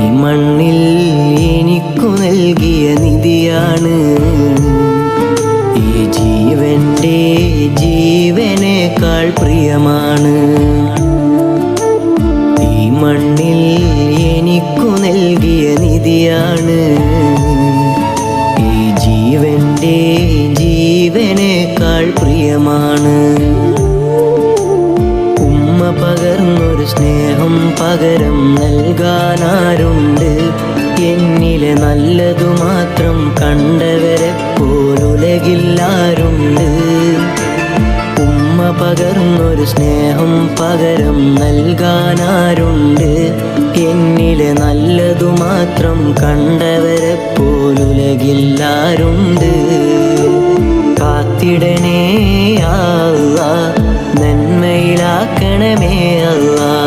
മണ്ണിൽ എനിക്കു നൽകിയ നിധിയാണ്. ഈ ജീവന്റെ ജീവനേക്കാൾ പ്രിയമാണ്. ഈ മണ്ണിൽ എനിക്കു നൽകിയ നിധിയാണ്. ഈ ജീവന്റെ ജീവനേക്കാൾ പ്രിയമാണ്. ഉമ്മ പകർന്നൊരു സ്നേഹം പകരം നൽകാനാരുണ്ട്? എന്നിലെ നല്ലതു മാത്രം കണ്ടവരെ പോലുലകില്ലാരുണ്ട്. ഉമ്മ പകർന്നൊരു സ്നേഹം പകരം നൽകാനാരുണ്ട്? എന്നിലെ നല്ലതു മാത്രം കണ്ടവരെ പോലുലകില്ലാരുണ്ട്. കാത്തിടണേ അല്ലാഹ്, നന്മയിലാക്കണമേ അല്ലാഹ്.